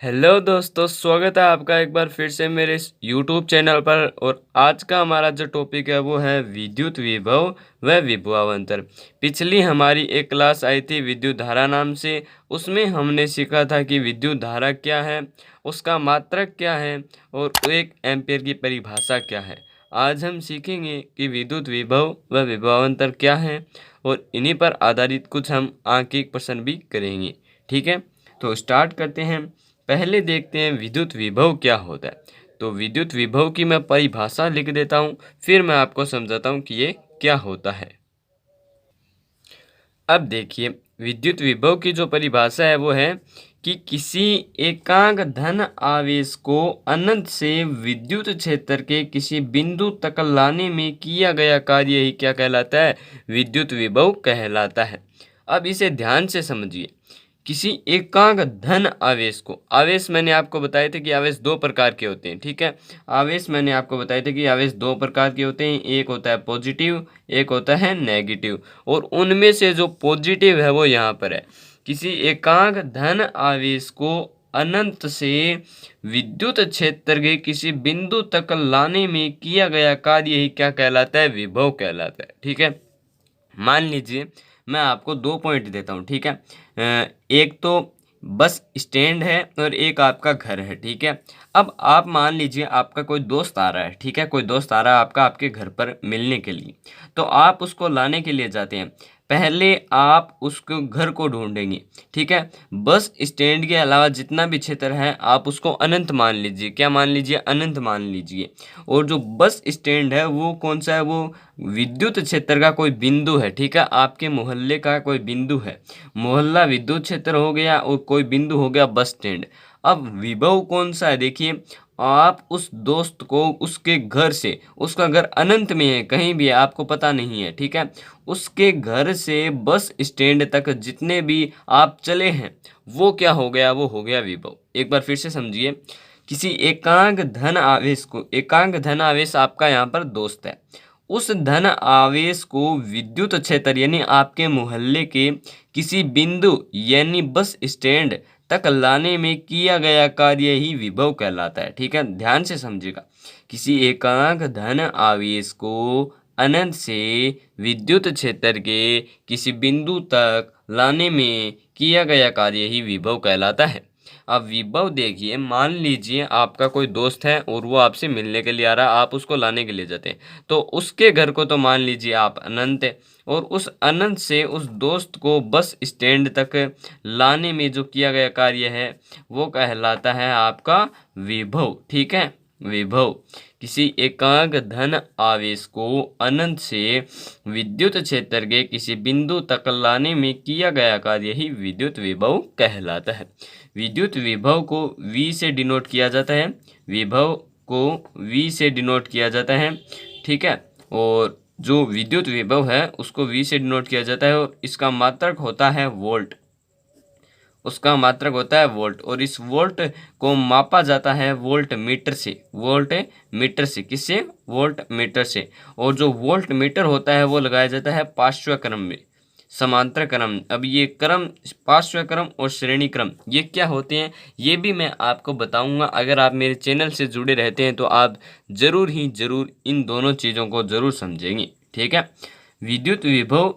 Hello दोस्तों, स्वागत है आपका एक बार फिर से मेरे इस यूट्यूब चैनल पर। और आज का हमारा जो टॉपिक है वो है विद्युत विभव व विभवांतर। पिछली हमारी एक क्लास आई थी विद्युत धारा नाम से। उसमें हमने सीखा था कि विद्युत धारा क्या है, उसका मात्रक क्या है और एक एम्पीयर की परिभाषा क्या है। आज हम सीखेंगे कि विद्युत विभव व विभवांतर क्या है और इन्हीं पर आधारित कुछ हम आंकिक प्रश्न भी करेंगे। ठीक है, तो स्टार्ट करते हैं। पहले देखते हैं विद्युत विभव क्या होता है। तो विद्युत विभव की मैं परिभाषा लिख देता हूँ, फिर मैं आपको समझाता हूँ कि ये क्या होता है। अब देखिए, विद्युत विभव की जो परिभाषा है वो है कि किसी एकांक धन आवेश को अनंत से विद्युत क्षेत्र के किसी बिंदु तक लाने में किया गया कार्य ही क्या कहलाता है, विद्युत विभव कहलाता है। अब इसे ध्यान से समझिए। किसी एकांक धन आवेश को, आवेश मैंने आपको बताए थे कि आवेश दो प्रकार के होते हैं। ठीक है, आवेश मैंने आपको बताए थे कि आवेश दो प्रकार के होते हैं, एक होता है पॉजिटिव, एक होता है नेगेटिव। और उनमें से जो पॉजिटिव है वो यहाँ पर है। किसी एकांक धन आवेश को अनंत से विद्युत क्षेत्र के किसी बिंदु तक लाने में किया गया कार्य ही क्या कहलाता है, विभव कहलाता है। ठीक है, मान लीजिए मैं आपको दो पॉइंट देता हूँ। ठीक है, एक तो बस स्टैंड है और एक आपका घर है। ठीक है, अब आप मान लीजिए आपका कोई दोस्त आ रहा है। ठीक है, कोई दोस्त आ रहा है आपका आपके घर पर मिलने के लिए, तो आप उसको लाने के लिए जाते हैं। पहले आप उसको घर को ढूंढेंगे। ठीक है, बस स्टैंड के अलावा जितना भी क्षेत्र है आप उसको अनंत मान लीजिए। क्या मान लीजिए, अनंत मान लीजिए। और जो बस स्टैंड है वो कौन सा है, वो विद्युत क्षेत्र का कोई बिंदु है। ठीक है, आपके मोहल्ले का कोई बिंदु है। मोहल्ला विद्युत क्षेत्र हो गया और कोई बिंदु हो गया बस स्टैंड। अब विभव कौन सा है, देखिए आप उस दोस्त को उसके घर से, उसका घर अनंत में है, कहीं भी है, आपको पता नहीं है। ठीक है, उसके घर से बस स्टैंड तक जितने भी आप चले हैं वो क्या हो गया, वो हो गया विभव। एक बार फिर से समझिए। किसी एकांक धन आवेश को, एकांक धन आवेश आपका यहाँ पर दोस्त है, उस धन आवेश को विद्युत क्षेत्र यानी आपके मोहल्ले के किसी बिंदु यानी बस स्टैंड तक लाने में किया गया कार्य ही विभव कहलाता है। ठीक है, ध्यान से समझिएगा। किसी एकांक धन आवेश को अनंत से विद्युत क्षेत्र के किसी बिंदु तक लाने में किया गया कार्य ही विभव कहलाता है। अब विभव देखिए, मान लीजिए आपका कोई दोस्त है और वो आपसे मिलने के लिए आ रहा है, आप उसको लाने के लिए जाते हैं। तो उसके घर को तो मान लीजिए आप अनंत है, और उस अनंत से उस दोस्त को बस स्टैंड तक लाने में जो किया गया कार्य है वो कहलाता है आपका विभव। ठीक है, विभव। किसी एकांक धन आवेश को अनंत से विद्युत क्षेत्र के किसी बिंदु तक लाने में किया गया कार्य ही विद्युत विभव कहलाता है। विद्युत विभव को V से डिनोट किया जाता है, विभव को V से डिनोट किया जाता है। ठीक है, और जो विद्युत विभव है उसको V से डिनोट किया जाता है और इसका मात्रक होता है वोल्ट। उसका मात्रक होता है वोल्ट, और इस वोल्ट को मापा जाता है वोल्ट मीटर से। वोल्ट मीटर से, किससे, वोल्ट मीटर से। और जो वोल्ट मीटर होता है वो लगाया जाता है पार्श्व क्रम में, समांतर क्रम। अब ये क्रम, पार्श्व क्रम और श्रेणी क्रम, ये क्या होते हैं ये भी मैं आपको बताऊंगा। अगर आप मेरे चैनल से जुड़े रहते हैं तो आप जरूर ही जरूर इन दोनों चीज़ों को जरूर समझेंगे। ठीक है, विद्युत विभव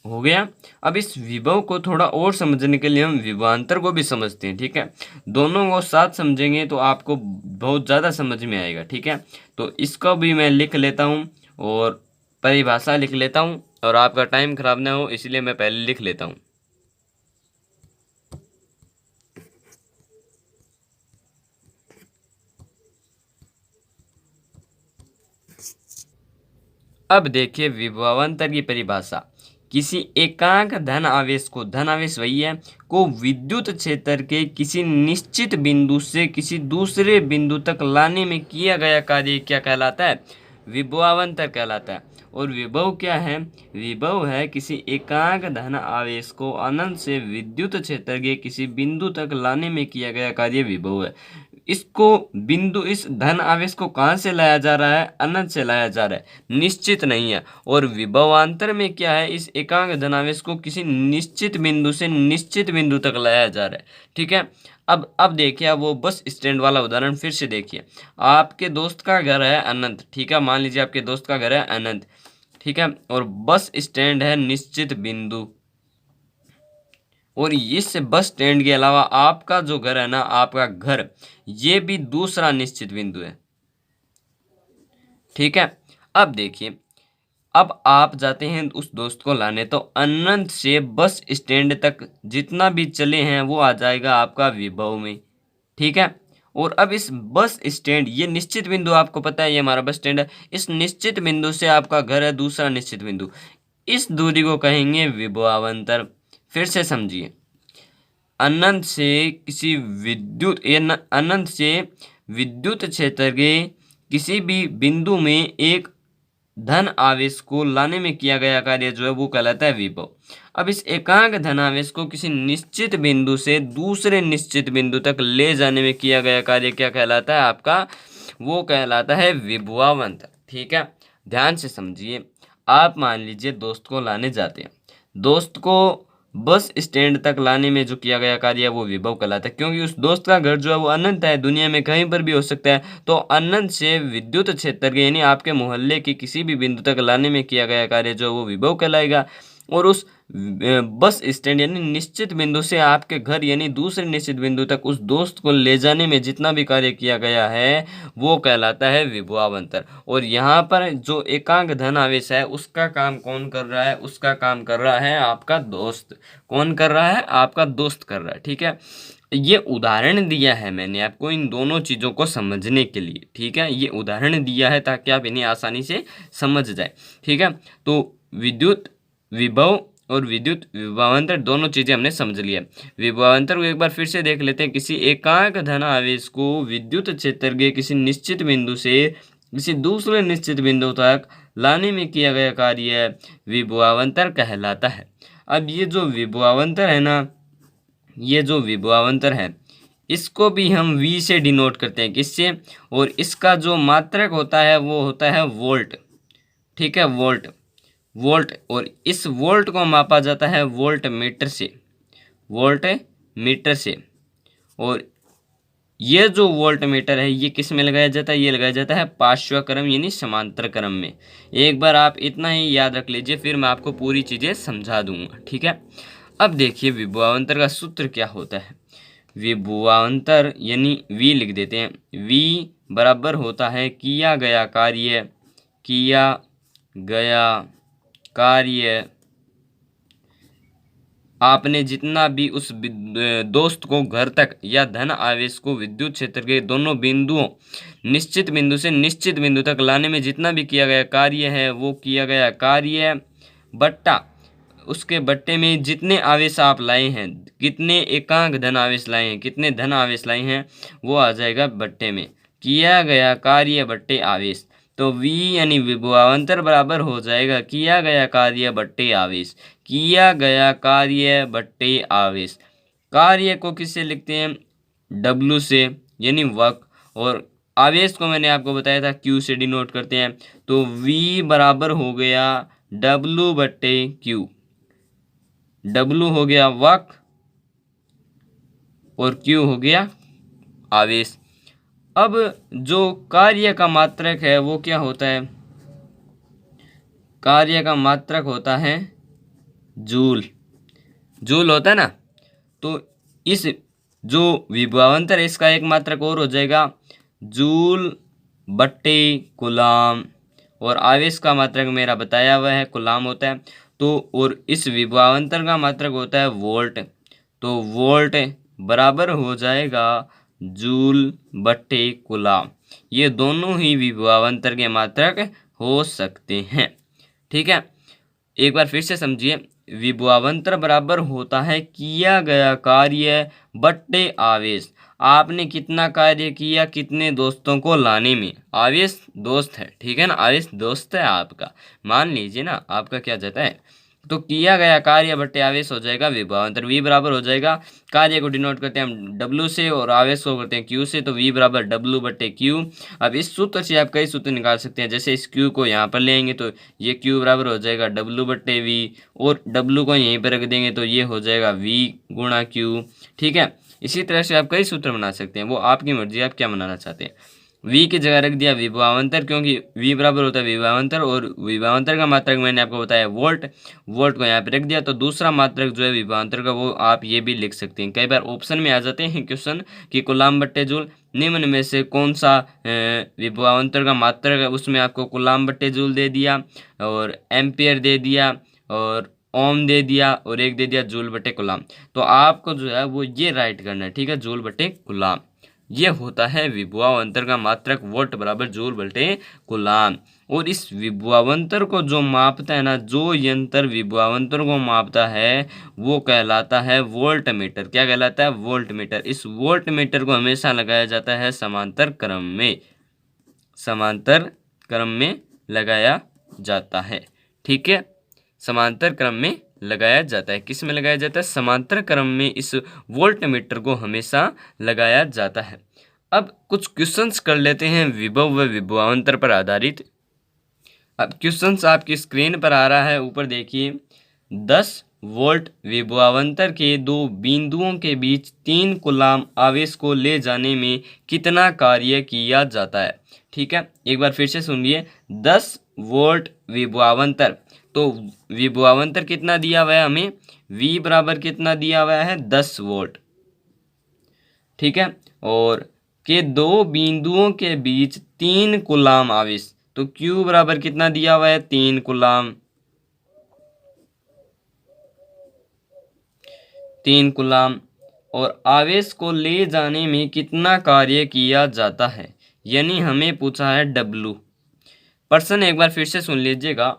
हो गया। अब इस विभव को थोड़ा और समझने के लिए हम विभवांतर को भी समझते हैं। ठीक है, दोनों को साथ समझेंगे तो आपको बहुत ज़्यादा समझ में आएगा। ठीक है, तो इसको भी मैं लिख लेता हूँ और परिभाषा लिख लेता हूँ, और आपका टाइम खराब ना हो इसलिए मैं पहले लिख लेता हूँ। अब देखिए विभवांतर की परिभाषा। किसी एकांक धन आवेश को, धन आवेश वही है, को विद्युत क्षेत्र के किसी निश्चित बिंदु से किसी दूसरे बिंदु तक लाने में किया गया कार्य क्या कहलाता है, विभवांतर कहलाता है। और विभव क्या है, विभव है किसी एकांक धन आवेश को अनंत से विद्युत क्षेत्र के किसी बिंदु तक लाने में किया गया कार्य विभव है। इसको बिंदु, इस धन आवेश को कहाँ से लाया जा रहा है, अनंत से लाया जा रहा है, निश्चित नहीं है। और विभवांतर में क्या है, इस एकांक धनावेश को किसी निश्चित बिंदु से निश्चित बिंदु तक लाया जा रहा है। ठीक है, अब देखिए, अब वो बस स्टैंड वाला उदाहरण फिर से देखिए। आपके दोस्त का घर है अनंत, ठीक है, मान लीजिए आपके दोस्त का घर है अनंत, ठीक है, और बस स्टैंड है निश्चित बिंदु, और इस बस स्टैंड के अलावा आपका जो घर है ना, आपका घर, ये भी दूसरा निश्चित बिंदु है, ठीक है। अब देखिए, अब आप जाते हैं उस दोस्त को लाने, तो अनंत से बस स्टैंड तक जितना भी चले हैं वो आ जाएगा आपका विभव में, ठीक है। और अब इस बस स्टैंड, ये निश्चित बिंदु आपको पता है, ये हमारा बस स्टैंड है, इस निश्चित बिंदु से आपका घर है दूसरा निश्चित बिंदु, इस दूरी को कहेंगे विभवांतर। फिर से समझिए, अनंत से किसी विद्युत अनंत से विद्युत क्षेत्र के किसी भी बिंदु में एक धन आवेश को लाने में किया गया कार्य जो है वो कहलाता है विभव। अब इस एकांक धन आवेश को किसी निश्चित बिंदु से दूसरे निश्चित बिंदु तक ले जाने में किया गया कार्य क्या कहलाता है आपका, वो कहलाता है विभवांतर, ठीक है। ध्यान से समझिए, आप मान लीजिए दोस्त को लाने जाते हैं, दोस्त को बस स्टैंड तक लाने में जो किया गया कार्य है वो विभव कहलाता है, क्योंकि उस दोस्त का घर जो है वो अनंत है, दुनिया में कहीं पर भी हो सकता है। तो अनंत से विद्युत क्षेत्र के यानी आपके मोहल्ले की किसी भी बिंदु तक लाने में किया गया कार्य जो है वो विभव कहलाएगा। और उस बस स्टैंड यानी निश्चित बिंदु से आपके घर यानी दूसरे निश्चित बिंदु तक उस दोस्त को ले जाने में जितना भी कार्य किया गया है वो कहलाता है विभवांतर। और यहाँ पर जो एकांक धन आवेश है उसका काम कौन कर रहा है, उसका काम कर रहा है आपका दोस्त। कौन कर रहा है, आपका दोस्त कर रहा है, ठीक है। ये उदाहरण दिया है मैंने आपको इन दोनों चीज़ों को समझने के लिए, ठीक है, ये उदाहरण दिया है ताकि आप इन्हें आसानी से समझ जाए, ठीक है। तो विद्युत विभव और विद्युत विभवांतर दोनों चीजें हमने समझ लिया। विभवांतर को एक बार फिर से देख लेते हैं। किसी एकांक धन आवेश को विद्युत क्षेत्र के किसी निश्चित बिंदु से किसी दूसरे निश्चित बिंदु तक लाने में किया गया कार्य विभवांतर कहलाता है। अब ये जो विभवांतर है ना, ये जो विभवांतर है इसको भी हम V से डिनोट करते हैं, किससे, और इसका जो मात्रक होता है वो होता है वोल्ट, ठीक है, वोल्ट वोल्ट। और इस वोल्ट को मापा जाता है वोल्ट मीटर से, वोल्ट मीटर से। और ये जो वोल्ट मीटर है ये किस में लगाया जाता है, ये लगाया जाता है पार्श्व क्रम यानी समांतर क्रम में। एक बार आप इतना ही याद रख लीजिए, फिर मैं आपको पूरी चीज़ें समझा दूंगा, ठीक है। अब देखिए विभवांतर का सूत्र क्या होता है। विभवांतर यानी V लिख देते हैं, V बराबर होता है किया गया कार्य, किया गया कार्य आपने जितना भी उस दोस्त को घर तक या धन आवेश को विद्युत क्षेत्र के दोनों बिंदुओं निश्चित बिंदु से निश्चित बिंदु तक लाने में जितना भी किया गया कार्य है वो किया गया कार्य बट्टा उसके बट्टे में जितने आवेश आप लाए हैं, कितने एकांक धन आवेश लाए हैं, कितने धन आवेश लाए हैं, वो आ जाएगा बट्टे में किया गया कार्य बट्टे आवेश। तो V यानी विभवांतर बराबर हो जाएगा किया गया कार्य बट्टे आवेश, किया गया कार्य बट्टे आवेश। कार्य को किससे लिखते हैं, W से यानी वर्क, और आवेश को मैंने आपको बताया था Q से डिनोट करते हैं। तो V बराबर हो गया W बट्टे Q, W हो गया वर्क और Q हो गया आवेश। अब जो कार्य का मात्रक है वो क्या होता है, कार्य का मात्रक होता है जूल, जूल होता है ना। तो इस जो विभवांतर है इसका एक मात्रक और हो जाएगा जूल बट्टे कूलाम, और आवेश का मात्रक मेरा बताया हुआ है कूलाम होता है। तो और इस विभवांतर का मात्रक होता है वोल्ट, तो वोल्ट बराबर हो जाएगा जूल बट्टे कूलाम। ये दोनों ही विभवांतर के मात्रक हो सकते हैं, ठीक है। एक बार फिर से समझिए, विभवांतर बराबर होता है किया गया कार्य बट्टे आवेश। आपने कितना कार्य किया कितने दोस्तों को लाने में, आवेश दोस्त है, ठीक है ना, आवेश दोस्त है आपका, मान लीजिए ना, आपका क्या जाता है। तो किया गया कार्य बट्टे आवेश हो जाएगा विभवांतर। V बराबर हो जाएगा, कार्य को डिनोट करते हैं हम W से और आवेश को करते हैं Q से, तो V बराबर W बट्टे Q। अब इस सूत्र से आप कई सूत्र निकाल सकते हैं, जैसे इस Q को यहाँ पर लेंगे तो ये Q बराबर हो जाएगा W बट्टे V, और W को यहीं पर रख देंगे तो ये हो जाएगा V गुणा Q, ठीक है। इसी तरह से आप कई सूत्र बना सकते हैं, वो आपकी मर्जी, आप क्या बनाना चाहते हैं। v की जगह रख दिया विभवांतर, क्योंकि v बराबर होता है विभवांतर, और विभवांतर का मात्रक मैंने आपको बताया वोल्ट, वोल्ट को यहाँ पे रख दिया। तो दूसरा मात्रक जो है विभवांतर का वो आप ये भी लिख सकते हैं। कई बार ऑप्शन में आ जाते हैं क्वेश्चन कि कूलाम बट्टे जूल, निम्न में से कौन सा विभवांतर का मात्रक है, उसमें आपको कूलाम बट्टे जूल दे दिया और एम्पियर दे दिया और ओम दे दिया और एक दे दिया जूल बटे कूलाम। तो आपको जो है वो ये राइट करना है, ठीक है, जूल बटे कूलाम। ये होता है विभवांतर का मात्रक वोल्ट बराबर जूल बटे कूलाम। और इस विभवांतर को जो मापता है ना, जो यंत्र विभवांतर को मापता है वो कहलाता है वोल्ट मीटर। क्या कहलाता है? Volt meter. इस वोल्ट मीटर को हमेशा लगाया जाता है समांतर क्रम में, समांतर क्रम में लगाया जाता है, ठीक है, समांतर क्रम में लगाया जाता है। किस में लगाया जाता है? समांतर क्रम में इस वोल्ट मीटर को हमेशा लगाया जाता है। अब कुछ क्वेश्चंस कर लेते हैं विभव व विभवांतर पर आधारित। अब क्वेश्चंस आपकी स्क्रीन पर आ रहा है, ऊपर देखिए। 10 वोल्ट विभवांतर के दो बिंदुओं के बीच 3 कूलाम आवेश को ले जाने में कितना कार्य किया जाता है? ठीक है, एक बार फिर से सुनिए। 10 वोल्ट विभवांतर, तो विभवांतर कितना दिया हुआ है हमें? V बराबर कितना दिया हुआ है? 10 वोल्ट, ठीक है, और के दो बिंदुओं के बीच 3 कूलाम आवेश, तो Q बराबर कितना दिया हुआ है? 3 कूलाम, 3 कूलाम। और आवेश को ले जाने में कितना कार्य किया जाता है, यानी हमें पूछा है W। प्रश्न एक बार फिर से सुन लीजिएगा।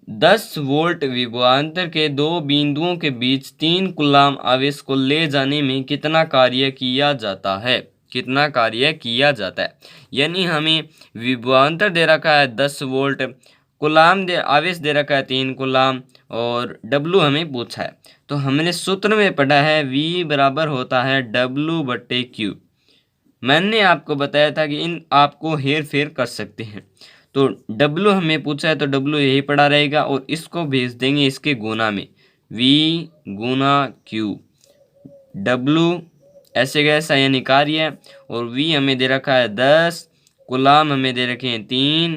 10 वोल्ट विभवांतर के दो बिंदुओं के बीच 3 कूलाम आवेश को ले जाने में कितना कार्य किया जाता है? कितना कार्य किया जाता है, यानी हमें विभवांतर दे रखा है 10 वोल्ट, कूलाम आवेश दे रखा है 3 कूलाम, और W हमें पूछा है। तो हमने सूत्र में पढ़ा है V बराबर होता है W बटे Q। मैंने आपको बताया था कि इन आपको हेर फेर कर सकते हैं। तो W हमें पूछा है तो W यही पड़ा रहेगा, और इसको भेज देंगे इसके गुना में, V गुना Q। W ऐसे कैसा यानी कार्य है, और V हमें दे रखा है 10, कूलाम हमें दे रखे हैं 3,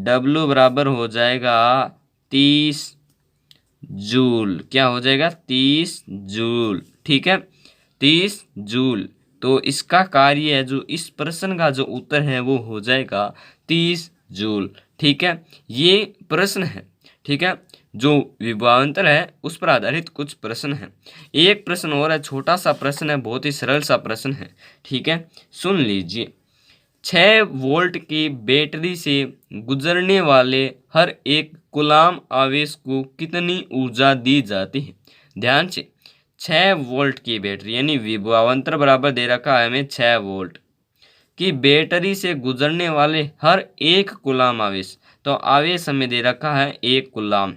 W बराबर हो जाएगा 30 जूल। क्या हो जाएगा? 30 जूल, ठीक है, 30 जूल। तो इसका कार्य है, जो इस प्रश्न का जो उत्तर है वो हो जाएगा 30 जूल, ठीक है। ये प्रश्न है, ठीक है, जो विभवांतर है उस पर आधारित कुछ प्रश्न है। एक प्रश्न और है, छोटा सा प्रश्न है, बहुत ही सरल सा प्रश्न है, ठीक है, सुन लीजिए। 6 वोल्ट की बैटरी से गुजरने वाले हर एक कूलाम आवेश को कितनी ऊर्जा दी जाती है? ध्यान से, 6 वोल्ट की बैटरी, यानी विभवांतर बराबर दे रखा है हमें 6 वोल्ट की बैटरी से गुजरने वाले हर एक कूलाम आवेश, तो आवेश हमें दे रखा है 1 कूलाम,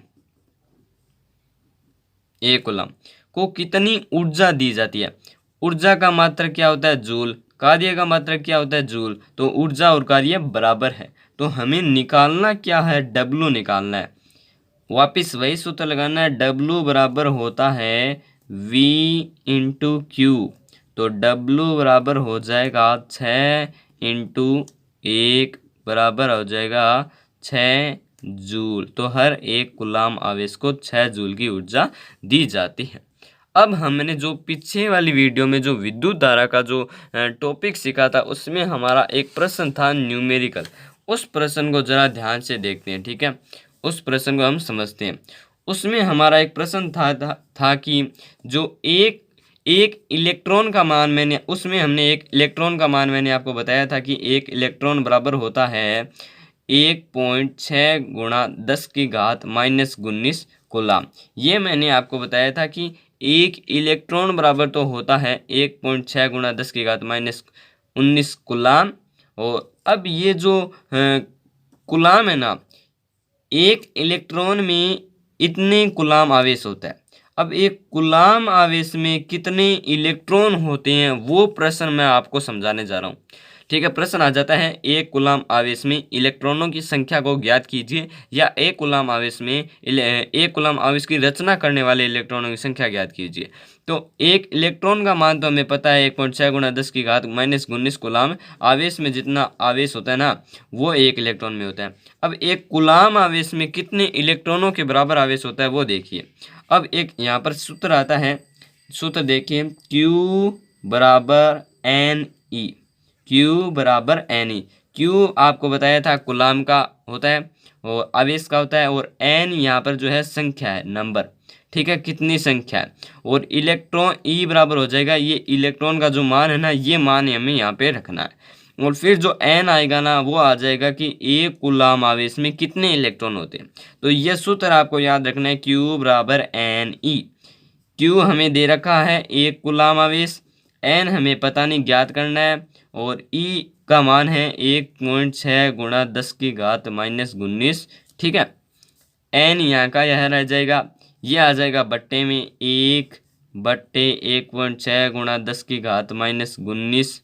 1 कूलाम को कितनी ऊर्जा दी जाती है? ऊर्जा का मात्रक क्या होता है? जूल। कार्य का मात्रक क्या होता है? जूल। तो ऊर्जा और कार्य बराबर है, तो हमें निकालना क्या है? W निकालना है। वापिस वही सूत्र लगाना है, W बराबर होता है V इंटू Q। तो W बराबर हो जाएगा 6 इंटू 1 बराबर हो जाएगा 6 जूल। तो हर एक कूलाम आवेश को 6 जूल की ऊर्जा दी जाती है। अब हमने जो पीछे वाली वीडियो में जो विद्युत धारा का जो टॉपिक सीखा था, उसमें हमारा एक प्रश्न था न्यूमेरिकल। उस प्रश्न को जरा ध्यान से देखते हैं, ठीक है, उस प्रश्न को हम समझते हैं। उसमें हमारा एक प्रश्न था कि जो एक इलेक्ट्रॉन का मान, मैंने उसमें हमने एक इलेक्ट्रॉन का मान मैंने आपको बताया था कि एक इलेक्ट्रॉन बराबर होता है 1.6 गुणा 10 की घात -19 कूलाम। ये मैंने आपको बताया था कि एक इलेक्ट्रॉन बराबर तो होता है 1.6 गुणा 10 की घात -19 कूलाम। और अब ये जो कूलाम है ना, एक इलेक्ट्रॉन में इतने कूलाम आवेश होता है। अब एक कूलाम आवेश में कितने इलेक्ट्रॉन होते हैं वो प्रश्न मैं आपको समझाने जा रहा हूँ, ठीक है। प्रश्न आ जाता है एक कूलाम आवेश में इलेक्ट्रॉनों की संख्या को ज्ञात कीजिए, या एक कूलाम आवेश में एक कूलाम आवेश की रचना करने वाले इलेक्ट्रॉनों की संख्या ज्ञात कीजिए। तो एक इलेक्ट्रॉन का मान तो हमें पता है 1.6 गुणा 10 की घात -19 कूलाम। आवेश में जितना आवेश होता है ना, वो एक इलेक्ट्रॉन में होता है। अब एक कूलाम आवेश में कितने इलेक्ट्रॉनों के बराबर आवेश होता है वो देखिए। अब एक यहाँ पर सूत्र आता है, सूत्र देखिए, Q बराबर NE। Q बराबर NE। Q आपको बताया था कूलाम का होता है और आवेश का होता है, और N यहाँ पर जो है संख्या है, नंबर, ठीक है, कितनी संख्या है। और इलेक्ट्रॉन E बराबर हो जाएगा, ये इलेक्ट्रॉन का जो मान है ना, ये मान हमें यहाँ पे रखना है। और फिर जो N आएगा ना, वो आ जाएगा कि एक कूलाम आवेश में कितने इलेक्ट्रॉन होते हैं। तो ये सूत्र आपको याद रखना है, Q बराबर NE। Q हमें दे रखा है एक कूलाम आवेश, N हमें पता नहीं, ज्ञात करना है, और E का मान है 1.6 गुणा 10 की घात -19। ठीक है। N यहाँ का यह रह जाएगा, ये आ जाएगा बट्टे में 1/1.6 गुणा 10 की घात -19।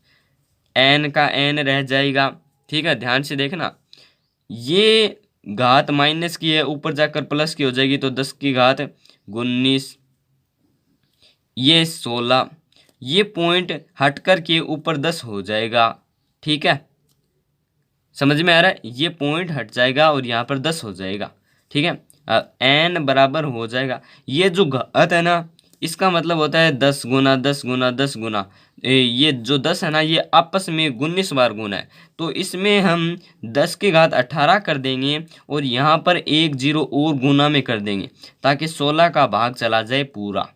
N का N रह जाएगा। ठीक है, ध्यान से देखना, ये घात माइनस की है, ऊपर जाकर प्लस की हो जाएगी, तो 10 की घात 19, ये 16, ये पॉइंट हट कर के ऊपर 10 हो जाएगा। ठीक है, समझ में आ रहा है, ये पॉइंट हट जाएगा और यहाँ पर 10 हो जाएगा। ठीक है, N बराबर हो जाएगा, ये जो घात है ना, इसका मतलब होता है 10 गुना 10 गुना 10 गुना, ये जो 10 है ना, ये आपस में 19 बार गुना है। तो इसमें हम 10 की घात 18 कर देंगे, और यहाँ पर एक जीरो और गुना में कर देंगे, ताकि 16 का भाग चला जाए पूरा।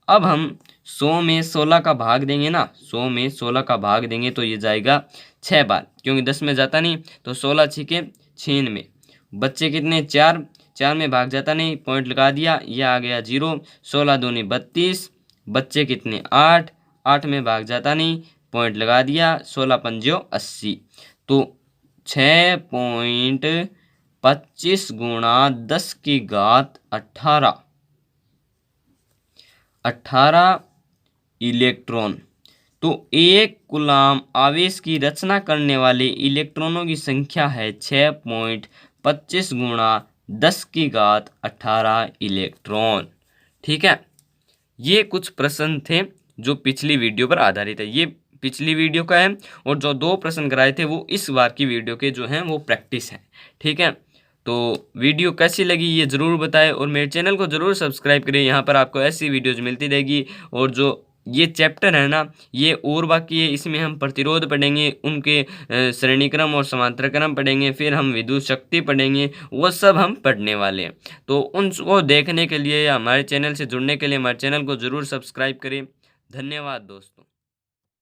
अब हम 100 में 16 का भाग देंगे ना, 100 में 16 का भाग देंगे तो ये जाएगा 6 बार, क्योंकि 10 में जाता नहीं, तो 16 छिके 96, बच्चे कितने 4, 4 में भाग जाता नहीं, पॉइंट लगा दिया, ये आ गया 0, 16 दूनी 32, बच्चे कितने 8, 8 में भाग जाता नहीं, पॉइंट लगा दिया, 16 पंजो 80। तो 6.25 गुणा 10 की घात 18 इलेक्ट्रॉन। तो एक कूलाम आवेश की रचना करने वाले इलेक्ट्रॉनों की संख्या है 6.25 गुणा 10 की घात 18 इलेक्ट्रॉन। ठीक है, ये कुछ प्रश्न थे जो पिछली वीडियो पर आधारित है, ये पिछली वीडियो का है, और जो 2 प्रश्न कराए थे वो इस बार की वीडियो के जो हैं वो प्रैक्टिस है। ठीक है, तो वीडियो कैसी लगी ये ज़रूर बताएं, और मेरे चैनल को ज़रूर सब्सक्राइब करें, यहाँ पर आपको ऐसी वीडियोज़ मिलती रहेगी। और जो ये चैप्टर है ना, ये और बाकी है, इसमें हम प्रतिरोध पढ़ेंगे, उनके श्रेणी क्रम और समांतर क्रम पढ़ेंगे, फिर हम विद्युत शक्ति पढ़ेंगे, वो सब हम पढ़ने वाले हैं। तो उनको देखने के लिए या हमारे चैनल से जुड़ने के लिए हमारे चैनल को ज़रूर सब्सक्राइब करें। धन्यवाद दोस्तों।